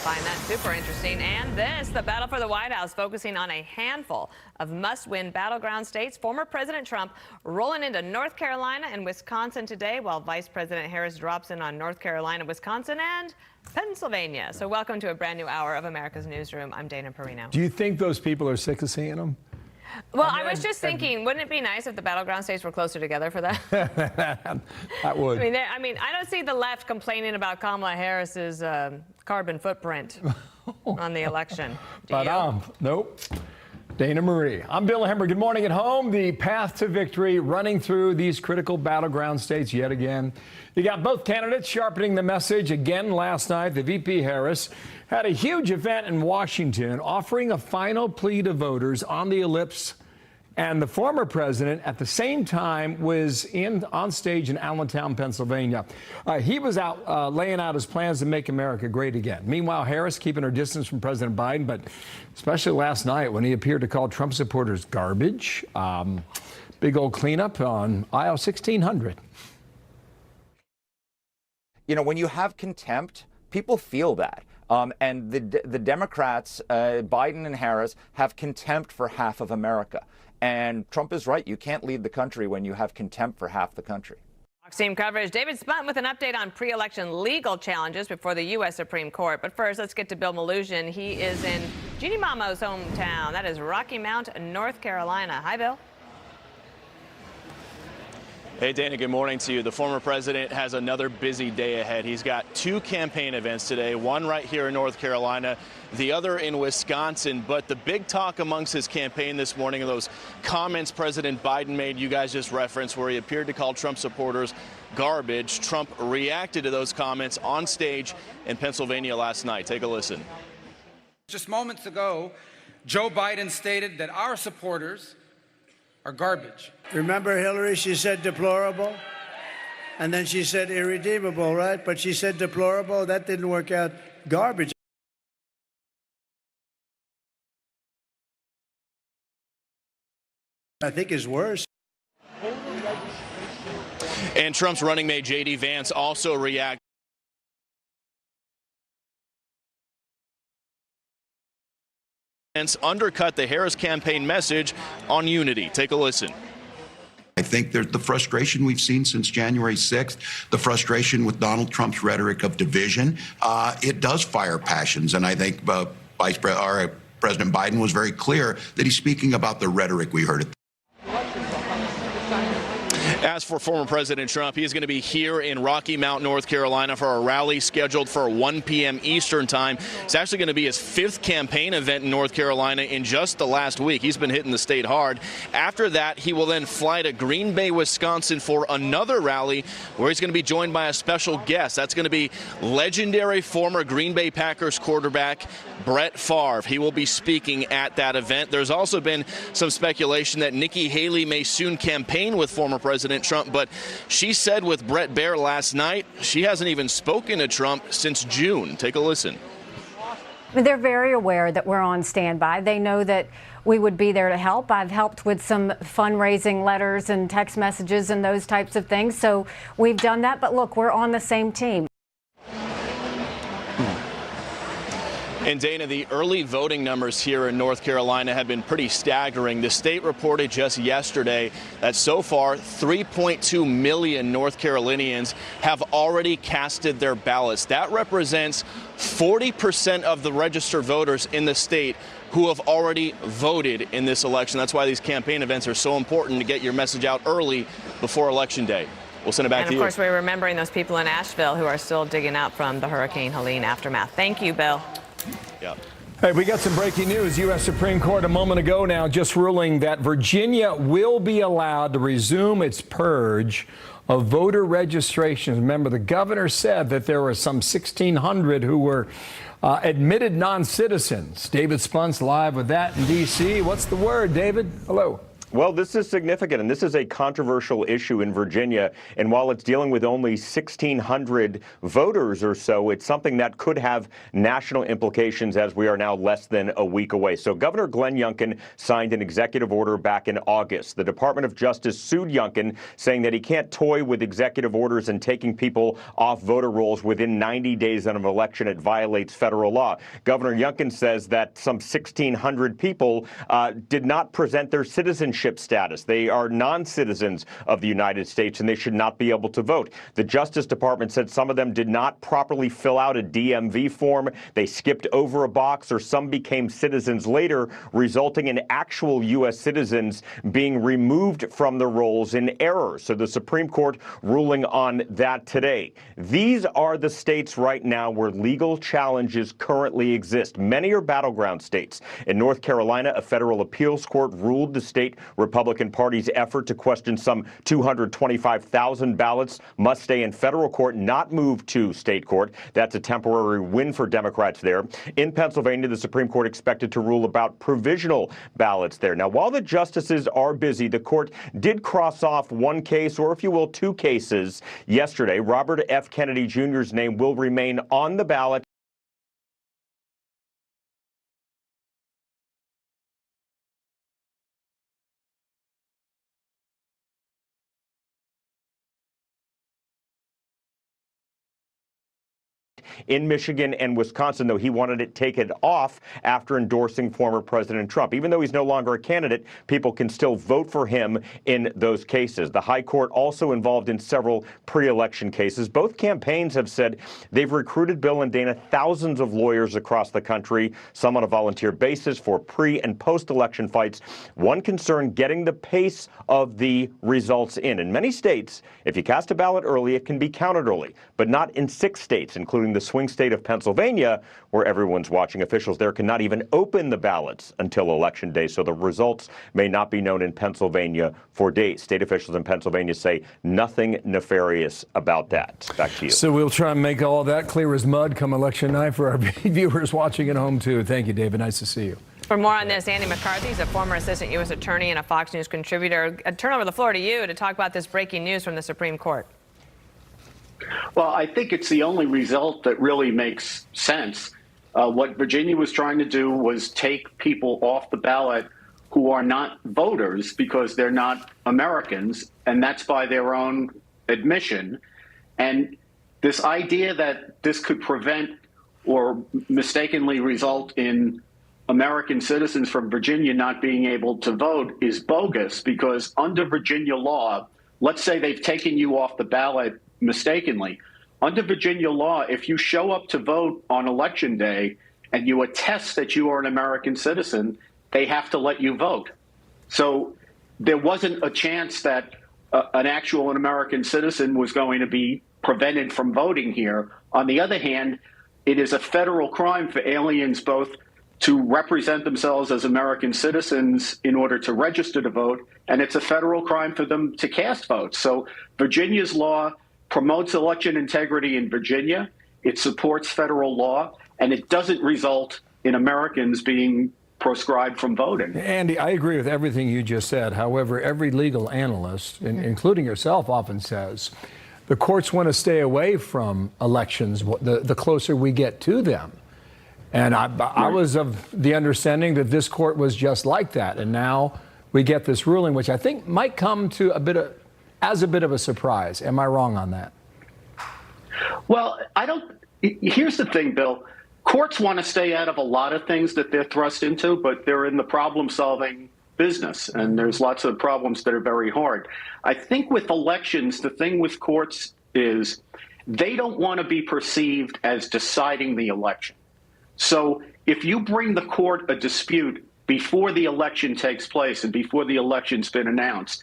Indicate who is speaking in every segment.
Speaker 1: find that super interesting. And this, the battle for the White House, focusing on a handful of must-win battleground states. Former President Trump rolling into North Carolina and Wisconsin today, while Vice President Harris drops in on North Carolina, Wisconsin, and Pennsylvania. So welcome to a brand new hour of America's Newsroom. I'm Dana Perino.
Speaker 2: Do you think those people are sick of seeing them?
Speaker 1: Well, I was just thinking, wouldn't it be nice if the battleground states were closer together for that?
Speaker 2: That would.
Speaker 1: I mean, I don't see the left complaining about Kamala Harris's carbon footprint on the election. Do you?
Speaker 2: Nope. Dana Marie. I'm Bill Hemmer. Good morning at home. The path to victory running through these critical battleground states yet again. You got both candidates sharpening the message again last night. The VP Harris had a huge event in Washington offering a final plea to voters on the ellipse. And the former president at the same time was on stage in Allentown, Pennsylvania. He was out laying out his plans to make America great again. Meanwhile, Harris keeping her distance from President Biden, but especially last night when he appeared to call Trump supporters garbage. Big old cleanup on aisle 1600.
Speaker 3: You know, when you have contempt, people feel that. And the Democrats, Biden and Harris, have contempt for half of America. And Trump is right. You can't lead the country when you have contempt for half the country.
Speaker 1: Fox Team coverage. David Spunt with an update on pre-election legal challenges before the U.S. Supreme Court. But first, let's get to Bill Malugin. He is in Jeannie Mamo's hometown. That is Rocky Mount, North Carolina. Hi, Bill.
Speaker 4: Hey, Dana, good morning to you. The former president has another busy day ahead. He's got two campaign events today, one right here in North Carolina, the other in Wisconsin. But the big talk amongst his campaign this morning are those comments President Biden made, you guys just referenced, where he appeared to call Trump supporters garbage. Trump reacted to those comments on stage in Pennsylvania last night. Take a listen.
Speaker 5: Just moments ago, Joe Biden stated that our supporters are garbage.
Speaker 6: Remember Hillary? She said deplorable, and then she said irredeemable, right? But she said deplorable. That didn't work out. Garbage. I think is worse.
Speaker 4: And Trump's running mate J.D. Vance also reacted. Undercut the Harris campaign message on unity. Take a listen.
Speaker 7: I think there's the frustration we've seen since January 6th, the frustration with Donald Trump's rhetoric of division. It does fire passions, and I think President Biden was very clear that he's speaking about the rhetoric we heard at
Speaker 4: As for former President Trump, he is going to be here in Rocky Mount, North Carolina for a rally scheduled for 1 p.m. Eastern time. It's actually going to be his fifth campaign event in North Carolina in just the last week. He's been hitting the state hard. After that, he will then fly to Green Bay, Wisconsin for another rally where he's going to be joined by a special guest. That's going to be legendary former Green Bay Packers quarterback Brett Favre. He will be speaking at that event. There's also been some speculation that Nikki Haley may soon campaign with former President Trump, but she said with Brett Baer last night she hasn't even spoken to Trump since June. Take a listen.
Speaker 8: They're very aware that we're on standby. They know that we would be there to help. I've helped with some fundraising letters and text messages and those types of things. So we've done that. But look, we're on the same team.
Speaker 4: And Dana, the early voting numbers here in North Carolina have been pretty staggering. The state reported just yesterday that so far 3.2 million North Carolinians have already casted their ballots. That represents 40% of the registered voters in the state who have already voted in this election. That's why these campaign events are so important, to get your message out early before Election Day. We'll send it back to you.
Speaker 1: And of course, we're remembering those people in Asheville who are still digging out from the Hurricane Helene aftermath. Thank you, Bill.
Speaker 4: Yeah.
Speaker 2: Hey, we got some breaking news. U.S. Supreme Court a moment ago now just ruling that Virginia will be allowed to resume its purge of voter registrations. Remember, the governor said that there were some 1,600 who were admitted non-citizens. David Spunt's live with that in D.C. What's the word, David? Hello.
Speaker 9: Well, this is significant, and this is a controversial issue in Virginia. And while it's dealing with only 1,600 voters or so, it's something that could have national implications as we are now less than a week away. So Governor Glenn Youngkin signed an executive order back in August. The Department of Justice sued Youngkin, saying that he can't toy with executive orders and taking people off voter rolls within 90 days of an election. It violates federal law. Governor Youngkin says that some 1,600 people did not present their citizenship status. They are non-citizens of the United States, and they should not be able to vote. The Justice Department said some of them did not properly fill out a DMV form. They skipped over a box, or some became citizens later, resulting in actual U.S. citizens being removed from the rolls in error. So the Supreme Court ruling on that today. These are the states right now where legal challenges currently exist. Many are battleground states. In North Carolina, a federal appeals court ruled the state Republican Party's effort to question some 225,000 ballots must stay in federal court, not move to state court. That's a temporary win for Democrats there. In Pennsylvania, the Supreme Court expected to rule about provisional ballots there. Now, while the justices are busy, the court did cross off one case, or if you will, two cases yesterday. Robert F. Kennedy Jr.'s name will remain on the ballot. In Michigan and Wisconsin, though, he wanted it taken off after endorsing former President Trump. Even though he's no longer a candidate, people can still vote for him in those cases. The High Court also involved in several pre-election cases. Both campaigns have said they've recruited Bill and Dana thousands of lawyers across the country, some on a volunteer basis for pre- and post-election fights. One concern, getting the pace of the results in. In many states, if you cast a ballot early, it can be counted early, but not in 6 states, including the swing state of Pennsylvania, where everyone's watching. Officials there cannot even open the ballots until Election Day, so the results may not be known in Pennsylvania for days. State officials in Pennsylvania say nothing nefarious about that. Back to you.
Speaker 2: So we'll try and make all that clear as mud come election night for our viewers watching at home, too. Thank you, David. Nice to see you.
Speaker 1: For more on this, Andy McCarthy is a former assistant U.S. attorney and a Fox News contributor. I turn over the floor to you to talk about this breaking news from the Supreme Court.
Speaker 10: Well, I think it's the only result that really makes sense. What Virginia was trying to do was take people off the ballot who are not voters because they're not Americans, and that's by their own admission. And this idea that this could prevent or mistakenly result in American citizens from Virginia not being able to vote is bogus, because under Virginia law, let's say they've taken you off the ballot mistakenly. Under Virginia law, if you show up to vote on Election Day and you attest that you are an American citizen, they have to let you vote. So there wasn't a chance that an actual American citizen was going to be prevented from voting here. On the other hand, it is a federal crime for aliens both to represent themselves as American citizens in order to register to vote, and it's a federal crime for them to cast votes. So Virginia's law promotes election integrity in Virginia. It supports federal law, and it doesn't result in Americans being proscribed from voting.
Speaker 2: Andy, I agree with everything you just said. However, every legal analyst, including yourself, often says the courts want to stay away from elections the closer we get to them. And I was of the understanding that this court was just like that. And now we get this ruling, which I think might come to a bit of a surprise. Am I wrong on that?
Speaker 10: Well, here's the thing, Bill. Courts want to stay out of a lot of things that they're thrust into, but they're in the problem-solving business, and there's lots of problems that are very hard. I think with elections, the thing with courts is they don't want to be perceived as deciding the election. So if you bring the court a dispute before the election takes place and before the election's been announced,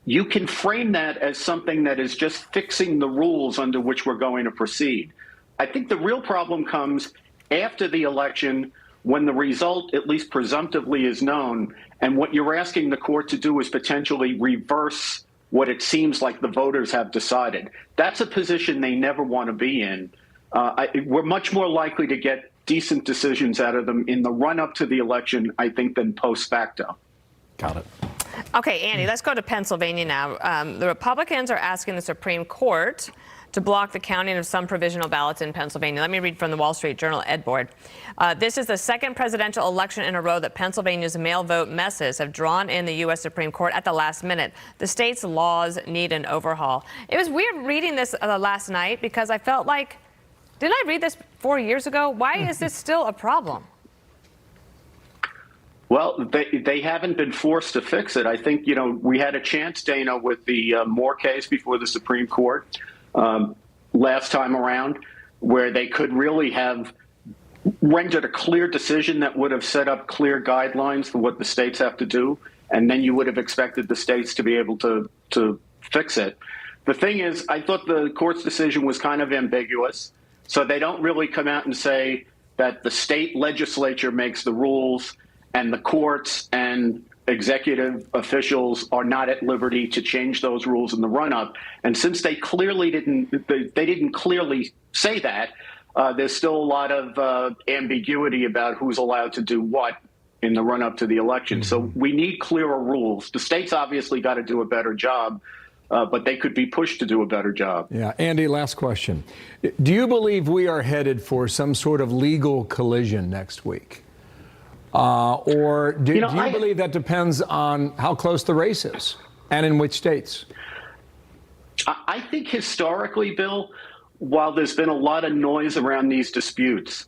Speaker 10: you can frame that as something that is just fixing the rules under which we're going to proceed. I think the real problem comes after the election, when the result, at least presumptively, is known, and what you're asking the court to do is potentially reverse what it seems like the voters have decided. That's a position they never want to be in. We're much more likely to get decent decisions out of them in the run-up to the election, I think, than post facto.
Speaker 2: Got it.
Speaker 1: Okay, Andy, let's go to Pennsylvania now. The Republicans are asking the Supreme Court to block the counting of some provisional ballots in Pennsylvania. Let me read from the Wall Street Journal, Ed Board. This is the second presidential election in a row that Pennsylvania's mail vote messes have drawn in the U.S. Supreme Court at the last minute. The state's laws need an overhaul. It was weird reading this last night because I felt like, didn't I read this 4 years ago? Why is this still a problem?
Speaker 10: Well, they haven't been forced to fix it. I think, we had a chance, Dana, with the Moore case before the Supreme Court last time around, where they could really have rendered a clear decision that would have set up clear guidelines for what the states have to do, and then you would have expected the states to be able to fix it. The thing is, I thought the court's decision was kind of ambiguous, so they don't really come out and say that the state legislature makes the rules and the courts and executive officials are not at liberty to change those rules in the run-up. And since they clearly didn't clearly say that, there's still a lot of ambiguity about who's allowed to do what in the run-up to the election. Mm-hmm. So we need clearer rules. The states obviously got to do a better job, but they could be pushed to do a better job.
Speaker 2: Yeah. Andy, last question. Do you believe we are headed for some sort of legal collision next week? Or do you believe that depends on how close the race is and in which states?
Speaker 10: I think historically, Bill, while there's been a lot of noise around these disputes,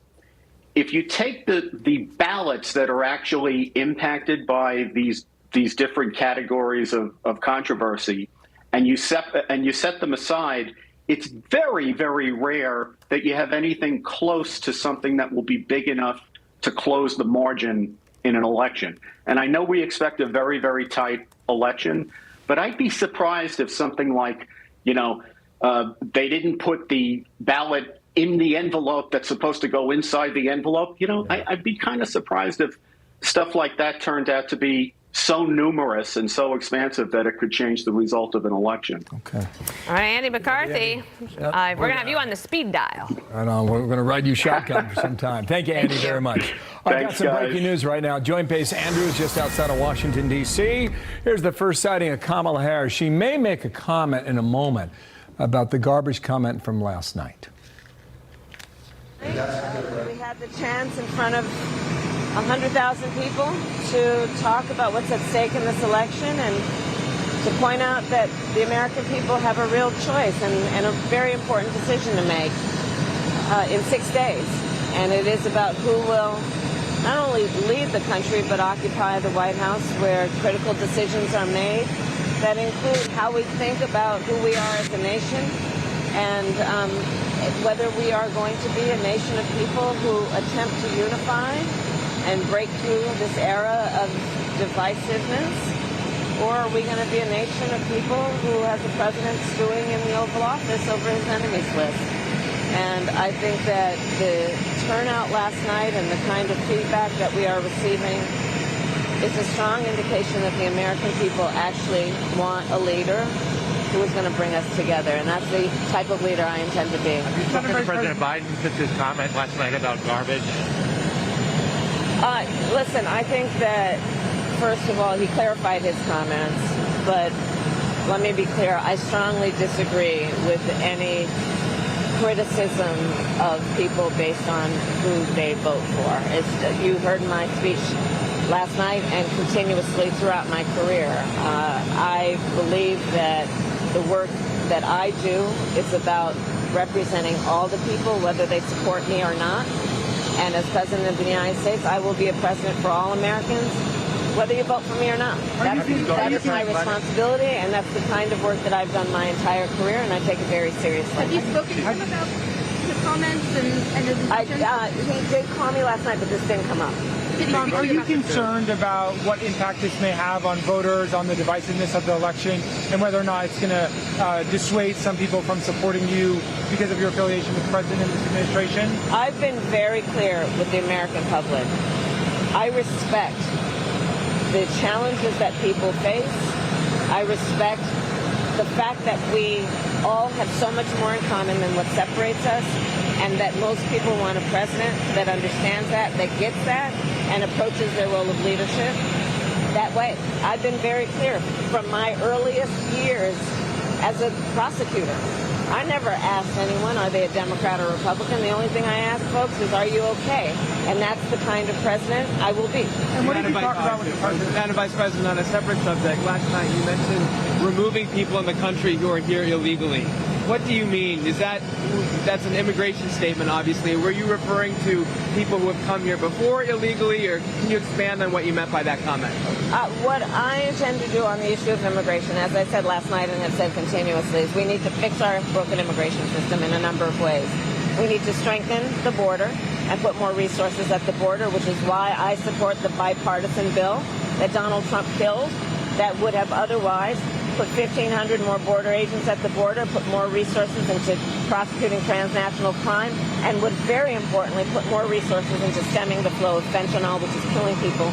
Speaker 10: if you take the ballots that are actually impacted by these different categories of controversy and you set them aside, it's very, very rare that you have anything close to something that will be big enough to close the margin in an election. And I know we expect a very, very tight election, but I'd be surprised if something like, they didn't put the ballot in the envelope that's supposed to go inside the envelope. I'd be kind of surprised if stuff like that turned out to be so numerous and so expansive that it could change the result of an election.
Speaker 2: Okay.
Speaker 1: All right, Andy McCarthy, we're going to have you on the speed dial.
Speaker 2: I know. We're going to ride you shotgun for some time. Thank you, Andy, very much. I've got some breaking news right now. Joint Base Andrews, just outside of Washington, D.C. Here's the first sighting of Kamala Harris. She may make a comment in a moment about the garbage comment from last night.
Speaker 11: We had the chance in front of 100,000 people to talk about what's at stake in this election and to point out that the American people have a real choice and a very important decision to make in 6 days. And it is about who will not only lead the country but occupy the White House, where critical decisions are made that include how we think about who we are as a nation and whether we are going to be a nation of people who attempt to unify and break through this era of divisiveness, or are we going to be a nation of people who has the president stewing in the Oval Office over his enemies list? And I think that the turnout last night and the kind of feedback that we are receiving is a strong indication that the American people actually want a leader who is going to bring us together, and that's the type of leader I intend to be.
Speaker 12: Have you spoken to President Biden since his comment last night about garbage?
Speaker 11: Listen, I think that, first of all, he clarified his comments, but let me be clear, I strongly disagree with any criticism of people based on who they vote for. You heard my speech last night and continuously throughout my career. I believe that the work that I do is about representing all the people, whether they support me or not. And as President of the United States, I will be a president for all Americans, whether you vote for me or not. That is my responsibility, and that's the kind of work that I've done my entire career, and I take it very seriously.
Speaker 13: Have you spoken to him about his comments and his
Speaker 11: he did call me last night, but this didn't come up.
Speaker 12: Are you concerned about what impact this may have on voters, on the divisiveness of the election, and whether or not it's going to dissuade some people from supporting you because of your affiliation with the president and this administration?
Speaker 11: I've been very clear with the American public. I respect the challenges that people face. I respect the fact that we all have so much more in common than what separates us, and that most people want a president that understands that gets that, and approaches their role of leadership that way. I've been very clear from my earliest years as a prosecutor. I never asked anyone, are they a Democrat or Republican? The only thing I ask folks is, are you okay? And that's the kind of president I will be.
Speaker 12: And what did you talk about with the president?
Speaker 14: Madam Vice President, on a separate subject, last night you mentioned removing people in the country who are here illegally. What do you mean? That's an immigration statement, obviously. Were you referring to people who have come here before illegally, or can you expand on what you meant by that comment?
Speaker 11: What I intend to do on the issue of immigration, as I said last night and have said continuously, is we need to fix our broken immigration system in a number of ways. We need to strengthen the border and put more resources at the border, which is why I support the bipartisan bill that Donald Trump killed that would have otherwise put 1,500 more border agents at the border, put more resources into prosecuting transnational crime, and would very importantly put more resources into stemming the flow of fentanyl, which is killing people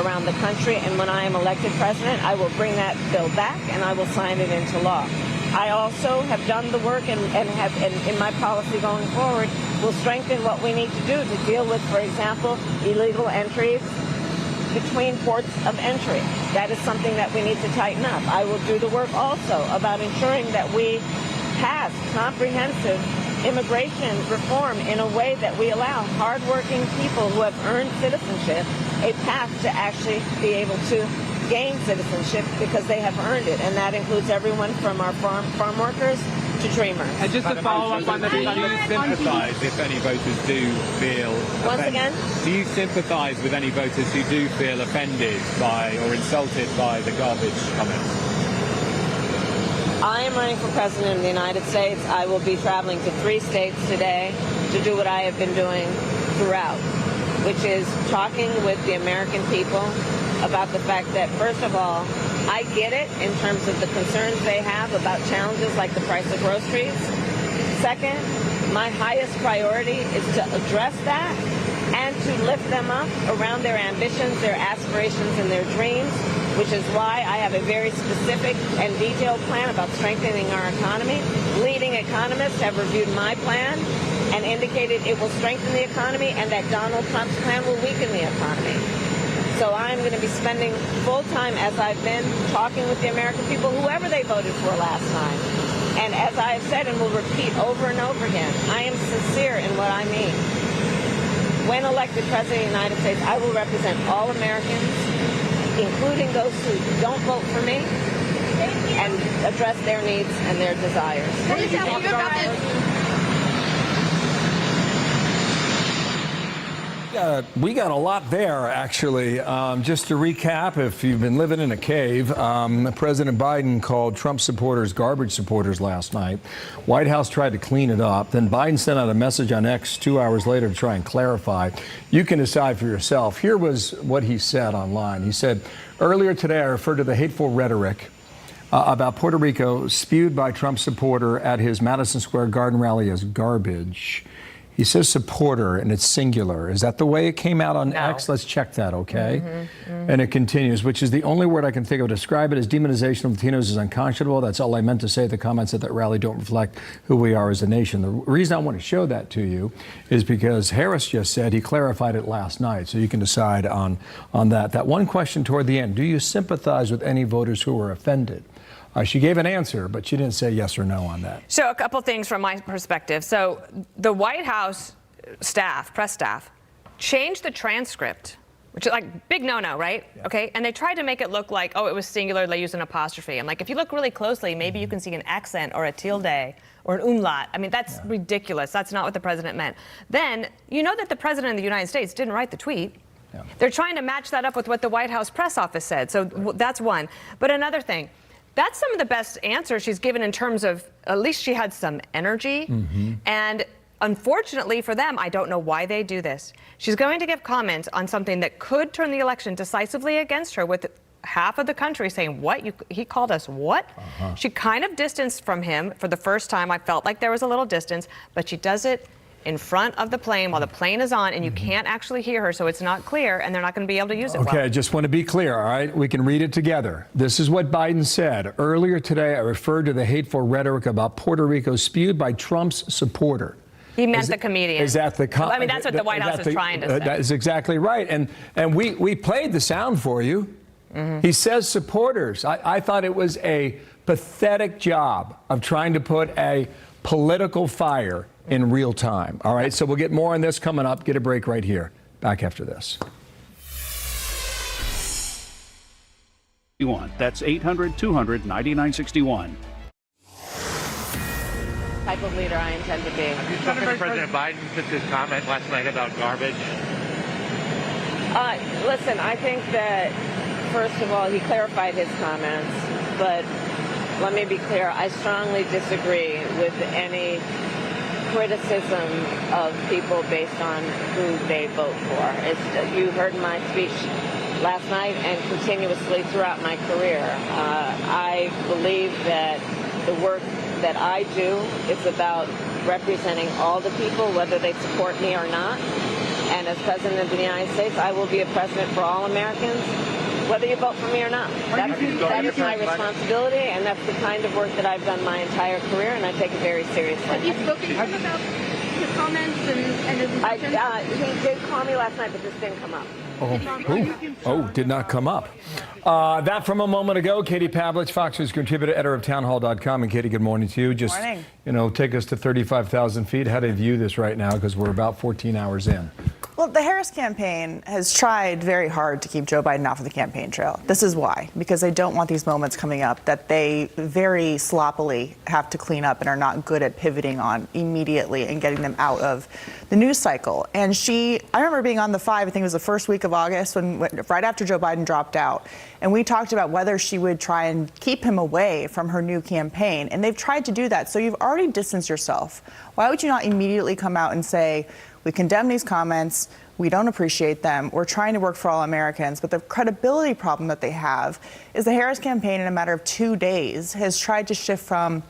Speaker 11: around the country. And when I am elected president, I will bring that bill back and I will sign it into law. I also have done the work and have in my policy going forward will strengthen what we need to do to deal with, for example, illegal entries between ports of entry. That is something that we need to tighten up. I will do the work also about ensuring that we pass comprehensive immigration reform in a way that we allow hardworking people who have earned citizenship a path to actually be able to gain citizenship because they have earned it. And that includes everyone from our farm workers to dreamers.
Speaker 14: And just to follow up on the, do you sympathise if any voters do feel
Speaker 11: Once again?
Speaker 14: Do you sympathise with any voters who do feel offended by or insulted by the garbage comments?
Speaker 11: I am running for president of the United States. I will be traveling to 3 states today to do what I have been doing throughout, which is talking with the American people about the fact that, first of all, I get it in terms of the concerns they have about challenges like the price of groceries. Second, my highest priority is to address that and to lift them up around their ambitions, their aspirations, and their dreams, which is why I have a very specific and detailed plan about strengthening our economy. Leading economists have reviewed my plan and indicated it will strengthen the economy and that Donald Trump's plan will weaken the economy. So I'm going to be spending full time, as I've been, talking with the American people, whoever they voted for last time. And as I have said and will repeat over and over again, I am sincere in what I mean. When elected President of the United States, I will represent all Americans, including those who don't vote for me, and address their needs and their desires.
Speaker 2: We got a lot there, actually. Just to recap, if you've been living in a cave, President Biden called Trump supporters garbage supporters last night. White House tried to clean it up. Then Biden sent out a message on X 2 hours later to try and clarify. You can decide for yourself. Here was what he said online. He said, earlier today, I referred to the hateful rhetoric about Puerto Rico spewed by Trump supporter at his Madison Square Garden rally as garbage. He says supporter, and it's singular. Is that the way it came out on X? Let's check that, okay? And it continues, which is the only word I can think of to describe it as demonization of Latinos is unconscionable. That's all I meant to say. The comments at that rally don't reflect who we are as a nation. The reason I want to show that to you is because Harris just said he clarified it last night, so you can decide on that. That one question toward the end, do you sympathize with any voters who were offended? She gave an answer, but she didn't say yes or no on that.
Speaker 1: So a couple things from my perspective. So the White House staff, press staff, changed the transcript, which is like big no-no, right? Yeah. Okay, and they tried to make it look like, oh, it was singular, they used an apostrophe. I'm like, if you look really closely, maybe you can see an accent or a tilde or an umlaut. I mean, that's ridiculous. That's not what the president meant. Then, you know that the president of the United States didn't write the tweet. Yeah. They're trying to match that up with what the White House press office said. So that's one. But another thing, that's some of the best answers she's given in terms of, at least she had some energy. And unfortunately for them, I don't know why they do this. She's going to give comments on something that could turn the election decisively against her, with half of the country saying, what? He called us what? She kind of distanced from him for the first time. I felt like there was a little distance, but she does it in front of the plane while the plane is on, and you can't actually hear her, so it's not clear, and they're not going to be able to use it well.
Speaker 2: Okay, I just want to be clear, all right? We can read it together. This is what Biden said. Earlier today, I referred to the hateful rhetoric about Puerto Rico spewed by Trump's supporter.
Speaker 1: He meant the comedian.
Speaker 2: Is that the
Speaker 1: I mean, that's what the White House is trying to say.
Speaker 2: That is exactly right. And we played the sound for you. He says supporters. I thought it was a pathetic job of trying to put a political fire in real time. All right, so we'll get more on this coming up. Get a break right here. Back after this.
Speaker 15: That's 800-200-9961.
Speaker 11: Type of leader I intend to be.
Speaker 16: President Biden took his comment last night about garbage.
Speaker 11: Listen, I think that, first of all, he clarified his comments, but let me be clear, I strongly disagree with any criticism of people based on who they vote for. You heard my speech last night and continuously throughout my career. I believe that the work that I do is about representing all the people, whether they support me or not. And as President of the United States, I will be a president for all Americans, whether you vote for me or not. That is my responsibility, and that's the kind of work that I've done my entire career, and I take it very seriously.
Speaker 13: Have you spoken to him about his comments and his intentions?
Speaker 11: He did call me last night, but this didn't come up.
Speaker 2: Did not come up. That from a moment ago. Katie Pavlich, Fox News contributor, editor of townhall.com. And Katie, good morning to you. Just,
Speaker 17: morning.
Speaker 2: Take us to 35,000 feet. How do you view this right now? Because we're about 14 hours in.
Speaker 17: Well, the Harris campaign has tried very hard to keep Joe Biden off of the campaign trail. This is why, because they don't want these moments coming up that they very sloppily have to clean up and are not good at pivoting on immediately and getting them out of the news cycle. And I remember being on the 5, I think it was the first week of August, right after Joe Biden dropped out. And we talked about whether she would try and keep him away from her new campaign. And they've tried to do that. So you've already distanced yourself. Why would you not immediately come out and say, we condemn these comments, we don't appreciate them, we're trying to work for all Americans? But the credibility problem that they have is the Harris campaign, in a matter of 2 days, has tried to shift from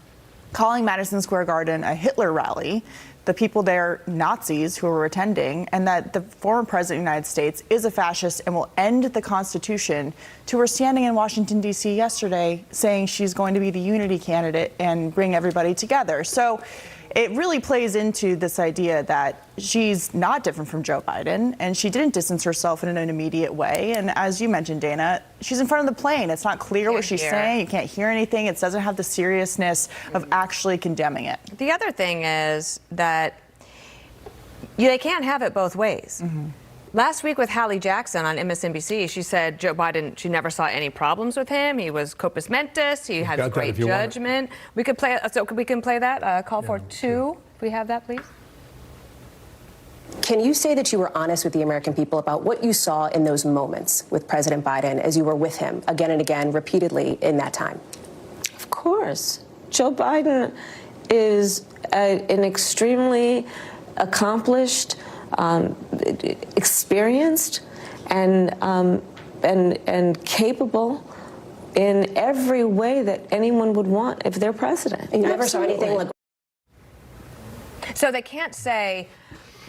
Speaker 17: calling Madison Square Garden a Hitler rally, the people there Nazis who were attending, and that the former president of the United States is a fascist and will end the Constitution, to her standing in Washington, D.C. yesterday saying she's going to be the unity candidate and bring everybody together. So it really plays into this idea that she's not different from Joe Biden, and she didn't distance herself in an immediate way. And as you mentioned, Dana, she's in front of the plane. It's not clear what she's saying. You can't hear anything. It doesn't have the seriousness of actually condemning it.
Speaker 1: The other thing is that they can't have it both ways. Last week with Hallie Jackson on MSNBC, she said Joe Biden, she never saw any problems with him. He was compos mentis. He had great judgment. We could play, so we can play that. Call for 2. If we have that, please.
Speaker 18: Can you say that you were honest with the American people about what you saw in those moments with President Biden as you were with him again and again, repeatedly in that time?
Speaker 19: Of course. Joe Biden is an extremely accomplished, experienced, and capable in every way that anyone would want if they're president.
Speaker 18: And you never saw anything like.
Speaker 1: So they can't say,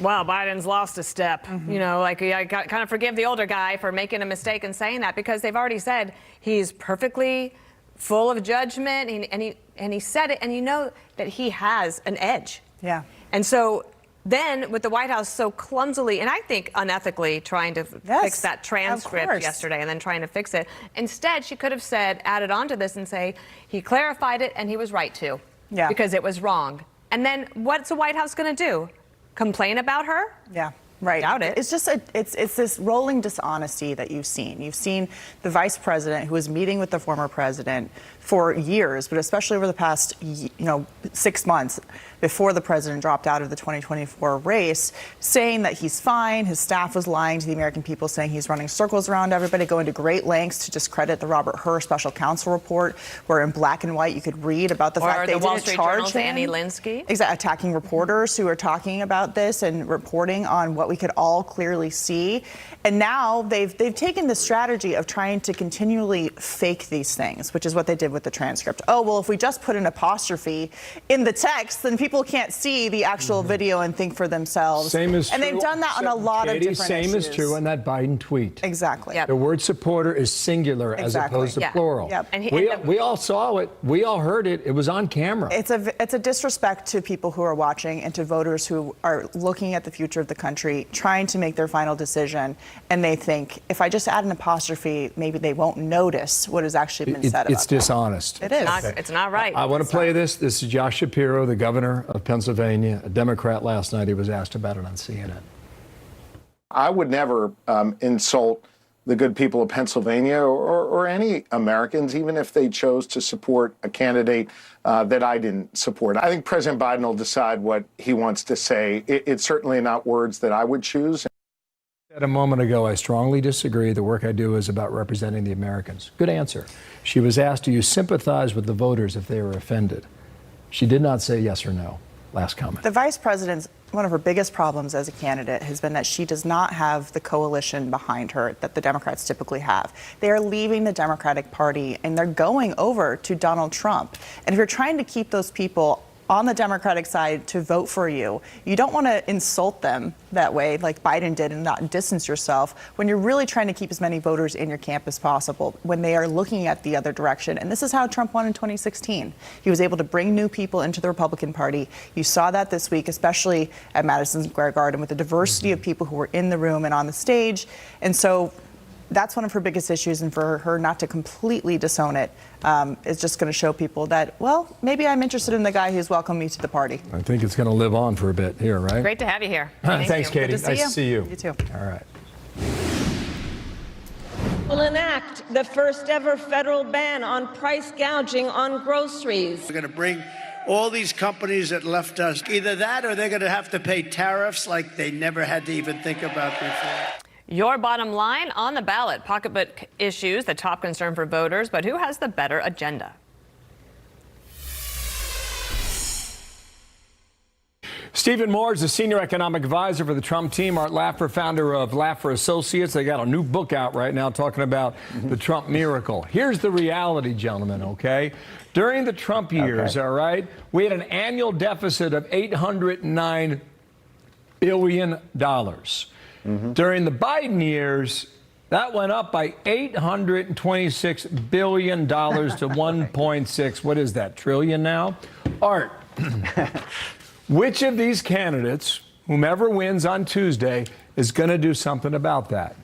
Speaker 1: well, Biden's lost a step. I kind of forgive the older guy for making a mistake and saying that, because they've already said he's perfectly full of judgment, and he said it, and you know that he has an edge.
Speaker 17: Yeah.
Speaker 1: And so then with the White House so clumsily, and I think unethically, trying to fix that transcript yesterday and then trying to fix it. Instead, she could have added on to this and say, he clarified it and he was right to.
Speaker 17: Yeah.
Speaker 1: Because it was wrong. And then what's the White House going to do? Complain about her?
Speaker 17: Yeah. Right.
Speaker 1: Doubt it.
Speaker 17: It's just it's this rolling dishonesty that you've seen. You've seen the vice president, who was meeting with the former president for years, but especially over the past 6 months before the president dropped out of the 2024 race, saying that he's fine. His staff was lying to the American people, saying he's running circles around everybody, going to great lengths to discredit the Robert Hur special counsel report, where in black and white you could read about the fact they didn't charge him.
Speaker 1: Annie Linsky.
Speaker 17: Exactly, attacking reporters who are talking about this and reporting on what we could all clearly see. And now they've taken the strategy of trying to continually fake these things, which is what they did with the transcript. Oh, well, if we just put an apostrophe in the text, then people can't see the actual video and think for themselves.
Speaker 2: Same is
Speaker 17: and
Speaker 2: true.
Speaker 17: they've done that on a lot of different
Speaker 2: Same
Speaker 17: issues.
Speaker 2: is true on that Biden tweet.
Speaker 17: Exactly.
Speaker 2: The word supporter is singular as opposed to plural.
Speaker 17: And
Speaker 2: we all saw it. We all heard it. It was on camera.
Speaker 17: It's a disrespect to people who are watching and to voters who are looking at the future of the country country trying to make their final decision, and they think, if I just add an apostrophe, maybe they won't notice what has actually been said about
Speaker 2: It's dishonest.
Speaker 17: It is.
Speaker 1: It's not right.
Speaker 2: I want to play this. This is Josh Shapiro, the governor of Pennsylvania, a Democrat. Last night he was asked about it on CNN.
Speaker 15: I would never insult the good people of Pennsylvania or any Americans, even if they chose to support a candidate that I didn't support. I think President Biden will decide what he wants to say. It's certainly not words that I would choose.
Speaker 2: A moment ago, I strongly disagree. The work I do is about representing the Americans. Good answer. She was asked, do you sympathize with the voters if they were offended? She did not say yes or no. Last comment.
Speaker 17: The vice president's one of her biggest problems as a candidate has been that she does not have the coalition behind her that the Democrats typically have. They are leaving the Democratic Party and they're going over to Donald Trump. And if you're trying to keep those people on the Democratic side to vote for you, you don't want to insult them that way like Biden did and not distance yourself when you're really trying to keep as many voters in your camp as possible when they are looking at the other direction. And this is how Trump won in 2016. He was able to bring new people into the Republican Party. You saw that this week, especially at Madison Square Garden with the diversity of people who were in the room and on the stage. And so that's one of her biggest issues, and for her not to completely disown it is just going to show people that, well, maybe I'm interested in the guy who's welcomed me to the party.
Speaker 2: I think it's going to live on for a bit here, right?
Speaker 1: Great to have you here.
Speaker 2: Thanks, Katie.
Speaker 17: Good to see
Speaker 2: nice
Speaker 17: you.
Speaker 2: to see you.
Speaker 17: You too.
Speaker 2: All right.
Speaker 11: Will enact the first ever federal ban on price gouging on groceries.
Speaker 6: We're going to bring all these companies that left us, either that or they're going to have to pay tariffs like they never had to even think about before.
Speaker 1: Your bottom line on the ballot, pocketbook issues, the top concern for voters, but who has the better agenda?
Speaker 2: Stephen Moore is the senior economic advisor for the Trump team. Art Laffer, founder of Laffer Associates. They got a new book out right now talking about the Trump miracle. Here's the reality, gentlemen, okay? During the Trump years, all right, we had an annual deficit of $809 billion. During the Biden years, that went up by $826 billion to 1.6. What is that, trillion now? Art, which of these candidates, whomever wins on Tuesday, is going to do something about that?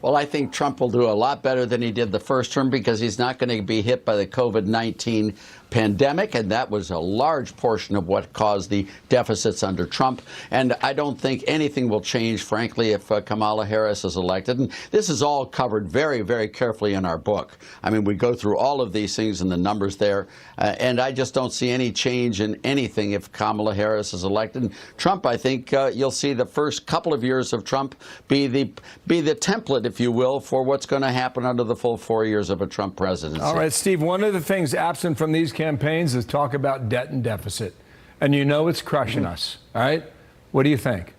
Speaker 20: Well, I think Trump will do a lot better than he did the first term because he's not going to be hit by the COVID-19 pandemic, and that was a large portion of what caused the deficits under Trump. And I don't think anything will change, frankly, if Kamala Harris is elected. And this is all covered very, very carefully in our book. I mean, we go through all of these things and the numbers there, and I just don't see any change in anything if Kamala Harris is elected. And Trump, I think you'll see the first couple of years of Trump be the template, if you will, for what's going to happen under the full 4 years of a Trump presidency.
Speaker 2: All right, Steve, one of the things absent from these campaigns is talk about debt and deficit. And you know it's crushing us, all right? What do you think?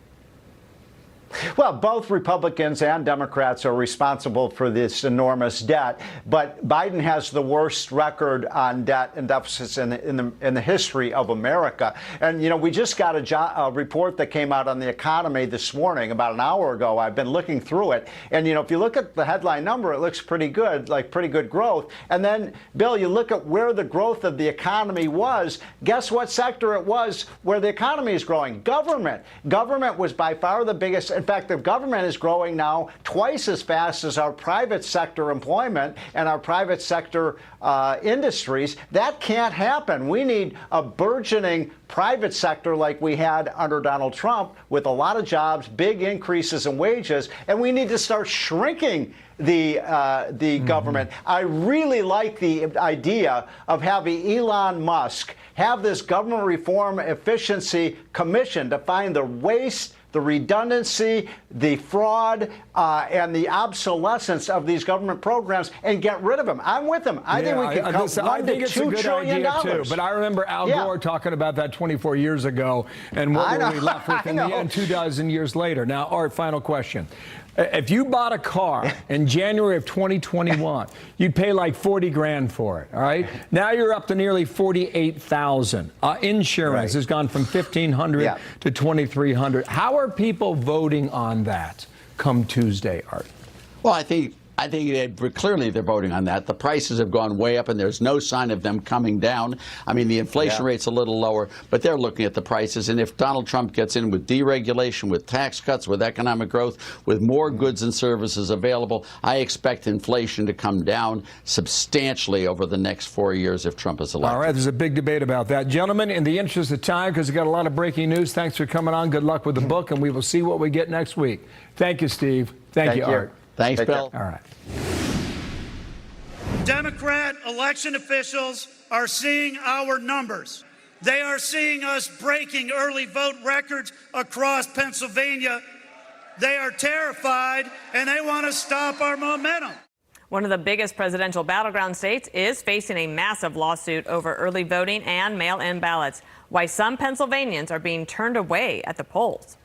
Speaker 21: Well, both Republicans and Democrats are responsible for this enormous debt, but Biden has the worst record on debt and deficits in the history of America. And, you know, we just got a report that came out on the economy this morning, about an hour ago. I've been looking through it. And, you know, if you look at the headline number, it looks pretty good, like pretty good growth. And then, Bill, you look at where the growth of the economy was. Guess what sector it was where the economy is growing? Government. Government was by far the biggest. In fact, the government is growing now twice as fast as our private sector employment and our private sector industries. That can't happen. We need a burgeoning private sector like we had under Donald Trump, with a lot of jobs, big increases in wages, and we need to start shrinking the government. I really like the idea of having Elon Musk have this government reform efficiency commission to find the waste, the redundancy, the fraud, and the obsolescence of these government programs and get rid of them. I'm with them. I think we can cut $1 to $2 trillion.
Speaker 2: Too, but I remember Al Gore talking about that 24 years ago, and what were we left with in the end 2 dozen years later. Now, Art, final question. If you bought a car in January of 2021, you'd pay like 40 grand for it, all right? Now you're up to nearly 48,000. Insurance has gone from 1,500 to 2,300. How are people voting on that come Tuesday, Art?
Speaker 20: Well, I think I think clearly they're voting on that. The prices have gone way up, and there's no sign of them coming down. I mean, the inflation rate's a little lower, but they're looking at the prices. And if Donald Trump gets in with deregulation, with tax cuts, with economic growth, with more goods and services available, I expect inflation to come down substantially over the next 4 years if Trump is elected.
Speaker 2: All right, there's a big debate about that. Gentlemen, in the interest of time, because we've got a lot of breaking news, thanks for coming on. Good luck with the book, and we will see what we get next week. Thank you, Steve. Thank you, Art.
Speaker 20: Thanks, Bill.
Speaker 2: All right.
Speaker 6: Democrat election officials are seeing our numbers. They are seeing us breaking early vote records across Pennsylvania. They are terrified, and they want to stop our momentum.
Speaker 1: One of the biggest presidential battleground states is facing a massive lawsuit over early voting and mail-in ballots. Why some Pennsylvanians are being turned away at the polls.